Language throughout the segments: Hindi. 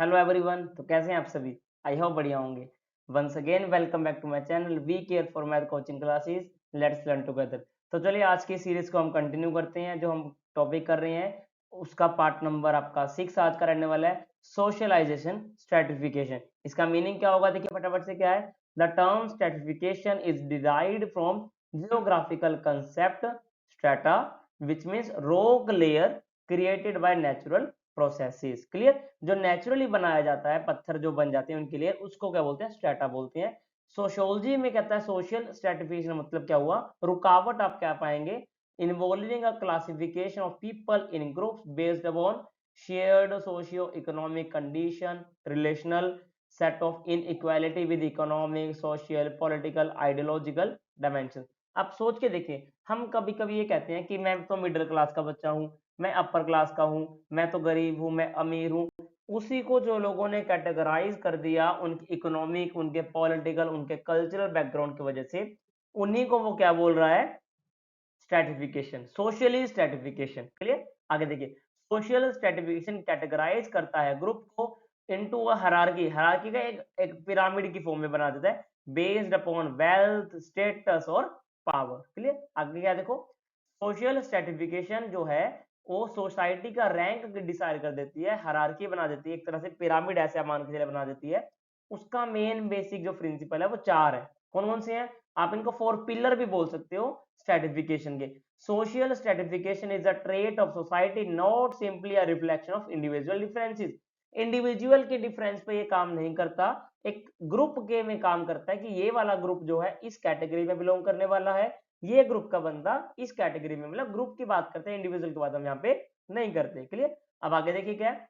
Hello everyone. तो कैसे हैं आप सभी? आई होप बढ़िया होंगे। Once again welcome back to my channel we care for math coaching classes. Let's learn together. तो चलिए आज की सीरीज को हम कंटिन्यू करते हैं। जो हम टॉपिक कर रहे हैं उसका पार्ट नंबर आपका 6 आज का रहने वाला है, सोशलाइजेशन स्ट्रेटिफिकेशन। इसका मीनिंग क्या होगा देखिए फटाफट से। क्या है? The term stratification is derived from geographical concept strata, which means rock layer created by natural processes. Clear? जो नेचुरली बनाया जाता है, पत्थर जो बन जाते हैं उनके लिए, उसको क्या बोलते हैं? स्ट्रेटा बोलते हैं। सोशियोलॉजी में कहता है सोशल स्ट्रेटिफिकेशन मतलब क्या हुआ? रुकावट आप क्या पाएंगे? Involving a classification of people in groups based upon shared socio economic condition, relational set of inequality with economic, social, political, ideological dimension. आप सोच के देखिए, हम कभी कभी ये कहते हैं कि मैं तो मिडिल क्लास का बच्चा हूँ, मैं अपर क्लास का हूँ, मैं तो गरीब हूँ, मैं अमीर हूँ। उसी को जो लोगों ने कैटेगराइज कर दिया उनकी इकोनॉमिक, उनके पॉलिटिकल, उनके कल्चरल बैकग्राउंड की वजह से, उन्हीं को वो क्या बोल रहा है? Stratification, socially stratification. क्लियर? आगे देखिए, सोशल स्ट्रेटिफिकेशन कैटेगराइज करता है ग्रुप को इनटू अ हायरार्की। हायरार्की का एक पिरामिड की फॉर्म में बना देता है, बेस्ड अपॉन वेल्थ, स्टेटस और पावर। क्लियर? आगे क्या देखो, सोशल स्ट्रेटिफिकेशन जो है वो सोसाइटी का रैंक डिसाइड कर देती है, हायरार्की बना देती है, एक तरह से पिरामिड ऐसे आप मान के चले बना देती है। उसका मेन बेसिक जो प्रिंसिपल है वो चार है। कौन कौन से हैं? आप इनको फोर पिलर भी बोल सकते हो स्ट्रेटिफिकेशन के। Social stratification is a trait of society, not simply a reflection of individual differences. Individual के डिफरेंस पे ये काम नहीं करता, एक ग्रुप के में काम करता है कि ये वाला ग्रुप जो है इस कैटेगरी में बिलोंग करने वाला है, ये ग्रुप का बंदा इस कैटेगरी में, मतलब ग्रुप की बात करते हैं, इंडिविजुअल की बात हम यहाँ पे नहीं करते। क्लियर? अब आगे देखिए क्या है,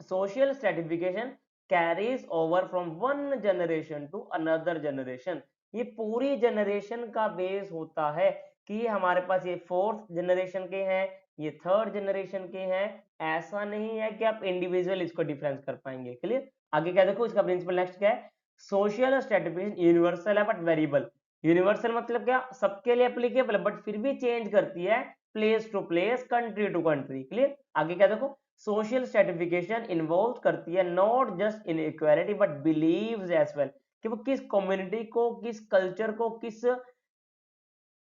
social stratification carries over from one generation to another generation। ये पूरी जनरेशन का बेस होता है कि हमारे पास ये फोर्थ जनरेशन के हैं, ये थर्ड जनरेशन के हैं। ऐसा नहीं है कि आप इंडिविजुअल इसको डिफरेंस कर पाएंगे। क्लियर? आगे क्या देखो, इसका प्रिंसिपल नेक्स्ट क्या है? सोशल स्ट्रेटिफिकेशन यूनिवर्सल है बट वेरिएबल। यूनिवर्सल मतलब क्या? सबके लिए एप्लीकेबल है बट फिर भी चेंज करती है place to place, country to country. Clear? आगे क्या देखो, सोशल स्ट्रेटिफिकेशन इन्वॉल्व करती है not just inequality but believes as well, कि वो किस कम्युनिटी को, किस कल्चर को, किस,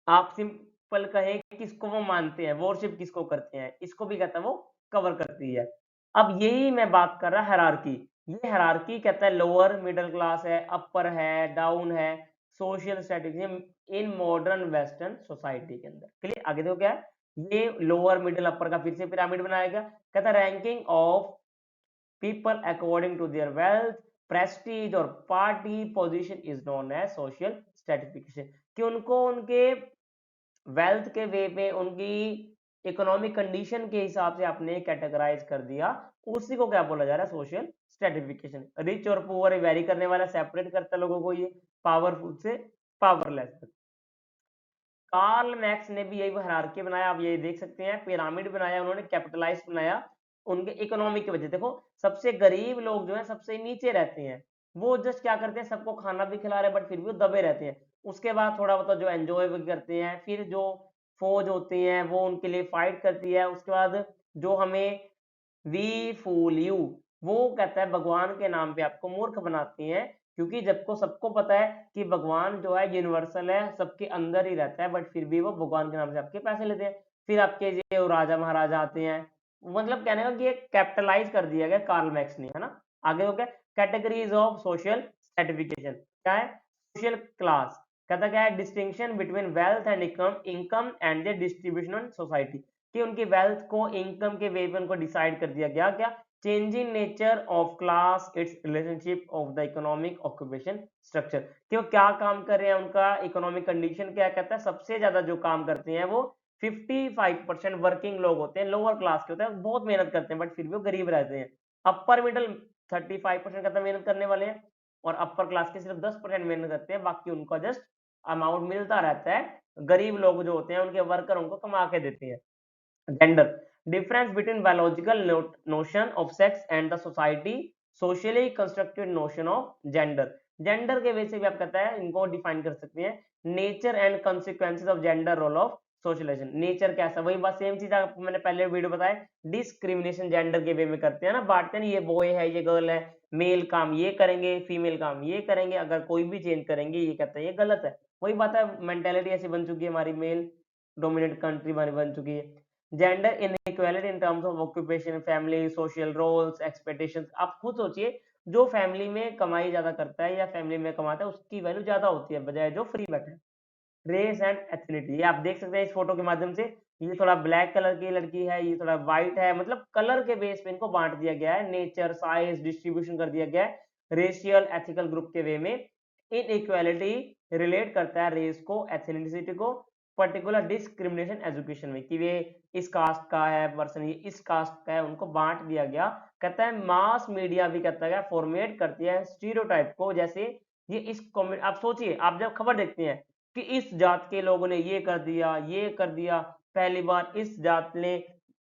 आप सिंपल कहें किसको वो मानते हैं, वर्शिप किसको करते हैं, इसको भी कहता है वो कवर करती है। अब यही मैं बात कर रहा हायरार्की। ये हायरार्की कहता है लोअर मिडिल क्लास है, अपर है, डाउन है, social stratification in modern western society के अंदर। क्लियर? आगे देखो क्या है, ये लोअर मिडिल अपर का फिर से पिरामिड बनाया गया। कहता है ranking of people according to their wealth, prestige और party position is known as social stratification. कि उनको उनके वेल्थ के वे पे, उनकी इकोनॉमिक कंडीशन के हिसाब से आपने कैटेगराइज कर दिया, उसी को क्या बोला जा रहा है? Social stratification. रिच और पुअर वेरी करने वाला, सेपरेट करता है लोगों को ये पावरफुल से पावरलेस तक। कार्ल मैक्स ने भी यही हायरार्की बनाया, आप ये देख सकते हैं, पिरामिड बनाया उन्होंने, कैपिटलाइज बनाया उनके इकोनॉमिक की वजह। देखो सबसे गरीब लोग जो है सबसे नीचे रहते हैं, वो जस्ट क्या करते हैं, सबको खाना भी खिला रहे बट फिर भी वो दबे रहते हैं। उसके बाद थोड़ा बहुत जो एंजॉय भी करते हैं, फिर जो फौज होती है वो उनके लिए फाइट करती है। उसके बाद जो हमें वी फूल यू, वो कहता है भगवान के नाम पे आपको मूर्ख बनाती हैं, क्योंकि जबको सबको पता है कि भगवान जो है यूनिवर्सल है, सबके अंदर ही रहता है, बट फिर भी वो भगवान के नाम से आपके पैसे लेते हैं। फिर आपके ये राजा महाराजा आते हैं। मतलब कहने का कि ये कैपिटलाइज कर दिया गया कार्ल मैक्स ने, है ना। आगे हो गया कैटेगरीज ऑफ सोशल स्ट्रेटिफिकेशन। क्या है? सोशल क्लास कहता क्या है? Distinction between wealth and income, income and the distribution on society. कि उनकी वेल्थ को इनकम के वे पे उनको डिसाइड कर दिया गया। क्या? Changing nature of class, it's relationship of the economic occupation structure. कि वो क्या काम कर रहे हैं, उनका इकोनॉमिक कंडीशन क्या कहता है। सबसे ज्यादा जो काम करते हैं वो 55% वर्किंग लोग होते हैं, लोअर क्लास के होते हैं, बहुत मेहनत करते हैं बट फिर भी वो गरीब रहते हैं। अपर मिडल 35% कहता मेहनत करने वाले हैं, और अपर क्लास के सिर्फ 10% मेहनत करते हैं, बाकी उनको जस्ट अमाउंट मिलता रहता है। गरीब लोग जो होते हैं उनके वर्कर उनको कमा के देते हैं। Gender, difference between biological notion of sex and the society socially constructed notion of gender। Gender के वजह से भी आप कहता है इनको डिफाइन कर सकते हैं। Nature and consequences of gender role of socialisation. Nature कैसा, वही बात सेम चीज आपको मैंने पहले वीडियो बताया, डिस्क्रिमिनेशन जेंडर के वे में करते हैं ना, बांटते हैं ना, ये बॉय है ये गर्ल है, मेल काम ये करेंगे फीमेल काम ये करेंगे, अगर कोई भी चेंज करेंगे ये कहते हैं ये गलत है। वही बात है, मेंटेलिटी ऐसी बन चुकी है हमारी, मेल डोमिनेट कंट्री हमारी बन चुकी है। Gender inequality in terms of occupation, family, social roles, expectations. आप खुद सोचिए, जो फैमिली में कमाई ज्यादा करता है या फैमिली में कमाता है उसकी वैल्यू ज्यादा होती है बजाय जो फ्री बैठा है। रेस एंड एथनिटी, ये आप देख सकते हैं इस फोटो के माध्यम से, ये थोड़ा ब्लैक कलर की लड़की है, ये थोड़ा व्हाइट है, मतलब कलर के बेस पे इनको बांट दिया गया है, नेचर साइज डिस्ट्रीब्यूशन कर दिया गया है रेशियल एथिकल ग्रुप के वे में। इन इक्वालिटी रिलेट करता है रेस को, एथनिसिटी को, पर्टिकुलर डिस्क्रिमिनेशन एजुकेशन में, कि वे इस कास्ट का है पर्सन, ये इस कास्ट का है, उनको बांट दिया गया। कहता है मास मीडिया भी कहता है फॉर्मेट करती है स्टीरियोटाइप को, जैसे ये इस कॉमेंट, आप सोचिए आप जब खबर देखते हैं कि इस जात के लोगों ने ये कर दिया, पहली बार इस जात ने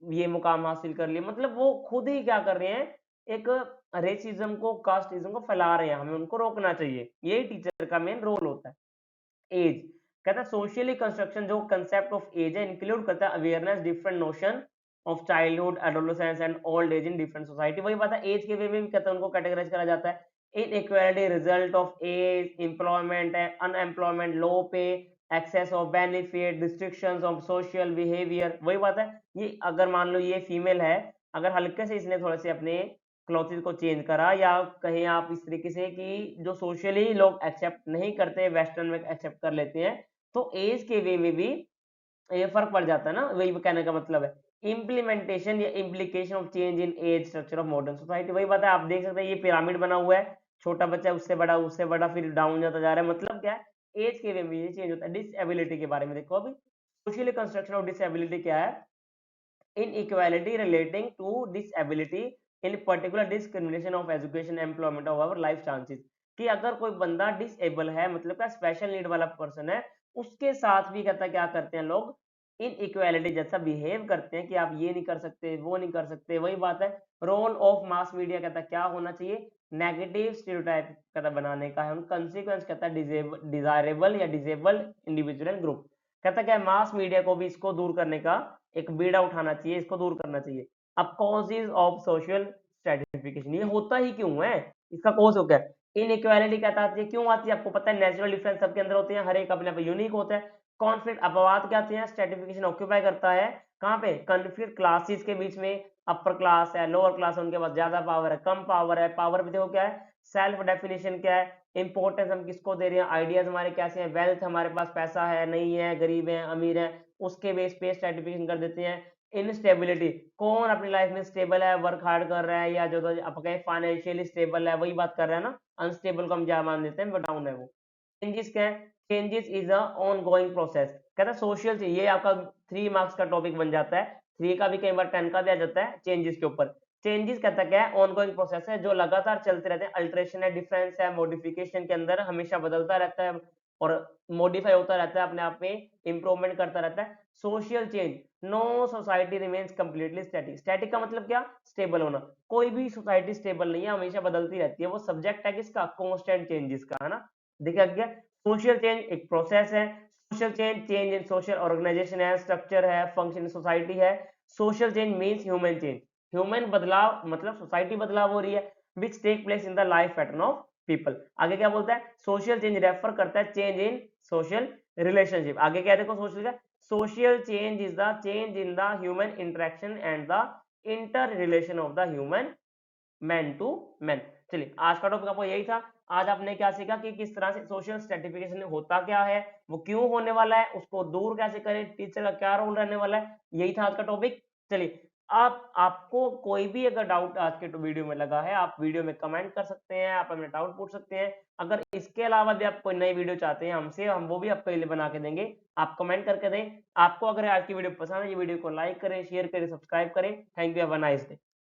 ये मुकाम हासिल कर लिया, मतलब वो खुद ही क्या कर रहे हैं, एक रेसिज्म को, कास्टिज्म को फैला रहे हैं, हमें उनको रोकना चाहिए, यही टीचर का मेन रोल होता है। एज, कहता है सोशली कंस्ट्रक्शन, जो कंसेप्ट ऑफ एज है इंक्लूड करता है awareness different notion of childhood adolescence and old age in different society. वही बात है, एज के वे में भी कहता है उनको कैटेगराइज करा जाता है। Inequality result of age, employment है, unemployment, low pay, access of benefit, restrictions of social behaviour. वही बात है, ये अगर मान लो ये फीमेल है, अगर हल्के से इसने थोड़े से अपने क्लॉथेस को चेंज करा, या कहें आप इस तरीके से कि जो सोशली लोग एक्सेप्ट नहीं करते, वेस्टर्न में एक्सेप्ट कर लेते हैं, तो एज के वे में भी ये फर्क पड़ जाता है ना, वही कहने का मतलब है। इम्प्लीमेंटेशन या implication of change in age structure of modern society, वही बात है, आप देख सकते हैं ये पिरामिड बना हुआ है, छोटा बच्चा उससे बड़ा फिर डाउन जाता जा रहा है, मतलब क्या है, एज के वे में ये चेंज होता है। डिसएबिलिटी के बारे में देखो अभी, सोशल कंस्ट्रक्शन ऑफ डिसएबिलिटी क्या है, inequality relating to disability in particular discrimination of education employment of our life chances, कि अगर कोई बंदा डिसेबल है, मतलब क्या स्पेशल नीड वाला पर्सन है, उसके साथ भी कहता क्या करते हैं लोग, इन इक्वालिटी जैसा बिहेव करते हैं कि आप ये नहीं कर सकते वो नहीं कर सकते। वही बात है, रोल ऑफ मास मीडिया कहता क्या होना चाहिए, नेगेटिव स्टीरियोटाइप कहता बनाने का है, कंसिक्वेंस कहता डिजायरेबल या डिजेबल्ड इंडिविजुअल ग्रुप। कहता क्या है, मास मीडिया को भी इसको दूर करने का एक बीड़ा उठाना चाहिए, इसको दूर करना चाहिए। अब कॉजेज ऑफ सोशल स्ट्रेटिफिकेशन, ये होता ही क्यों है, इसका कॉज हो क्या है, इनइक्वालिटी कहता है क्यों आती है, आपको पता है नेचुरल डिफरेंस सबके अंदर होते हैं, हर एक अपने आप यूनिक होता है। कॉन्फ्लिक्ट, अपवाद क्या आते हैं, स्ट्रेटिफिकेशन ऑक्यूपाई करता है कहाँ पे, कॉन्फ्लिक्ट क्लासेस के बीच में, अपर क्लास है लोअर क्लास है, उनके पास ज्यादा पावर है कम पावर है, पावर भी देखो क्या है, सेल्फ डेफिनेशन क्या है, इंपॉर्टेंस हम किसको दे रहे हैं, आइडियाज हमारे कैसे हैं, वेल्थ हमारे पास पैसा है नहीं है, गरीब है अमीर है, उसके बेस पे स्ट्रेटिफिकेशन कर देते हैं। इनस्टेबिलिटी, कौन अपनी लाइफ में स्टेबल है, वर्क हार्ड कर रहा है, या जो तो आप कहें फाइनेंशियली स्टेबल है, वही बात कर रहा है ना, अनस्टेबल को हम क्या मान देते हैं, वो डाउन है वो। चेंजेस क्या है, changes is a on going process, कहता है सोशल, ये आपका 3 मार्क्स का टॉपिक बन जाता है, 3 का भी कई बार 10 का भी आ जाता है चेंजेस के ऊपर। चेंजेस कहता क्या है, ऑन गोइंग प्रोसेस है, जो लगातार चलते रहते हैं, अल्टरेशन है, डिफरेंस है, मॉडिफिकेशन के अंदर हमेशा बदलता रहता है और मॉडिफाई होता रहता है, अपने आप में इंप्रूवमेंट करता रहता है। Social change, no society remains completely static, static का मतलब क्या, स्टेबल होना, कोई भी सोसाइटी स्टेबल नहीं है, हमेशा बदलती रहती है, वो सब्जेक्ट है किसका, कांस्टेंट चेंजेस का, है ना। देखिए क्या, सोशल चेंज एक प्रोसेस है, social change change in social organisation है, स्ट्रक्चर है, फंक्शन सोसाइटी है। Social change means human change, human बदलाव मतलब सोसाइटी बदलाव हो रही है, which take place in the life pattern of people. आगे क्या बोलता है, सोशल चेंज रेफर करता है चेंज इन सोशल रिलेशनशिप। आगे क्या देखो सोशल का, social change is the change in the human interaction and the interrelation of the human man to man. चलिए आज का टॉपिक आपको यही था। आज आपने क्या सीखा कि किस तरह से सोशल स्ट्रेटिफिकेशन होता क्या है, वो क्यों होने वाला है, उसको दूर कैसे करें, टीचर का क्या रोल रहने वाला है, यही था आज का टॉपिक। चलिए आप आपको कोई भी अगर डाउट आज के वीडियो में लगा है, आप वीडियो में कमेंट कर सकते हैं, आप अपने डाउट पूछ सकते हैं। अगर इसके अलावा भी आप कोई नई वीडियो चाहते हैं हमसे, हम वो भी आपके लिए बना के देंगे, आप कमेंट करके दें। आपको अगर आज की वीडियो पसंद है, ये वीडियो को लाइक करें, शेयर करें, सब्सक्राइब करें। Thank you, have a nice day.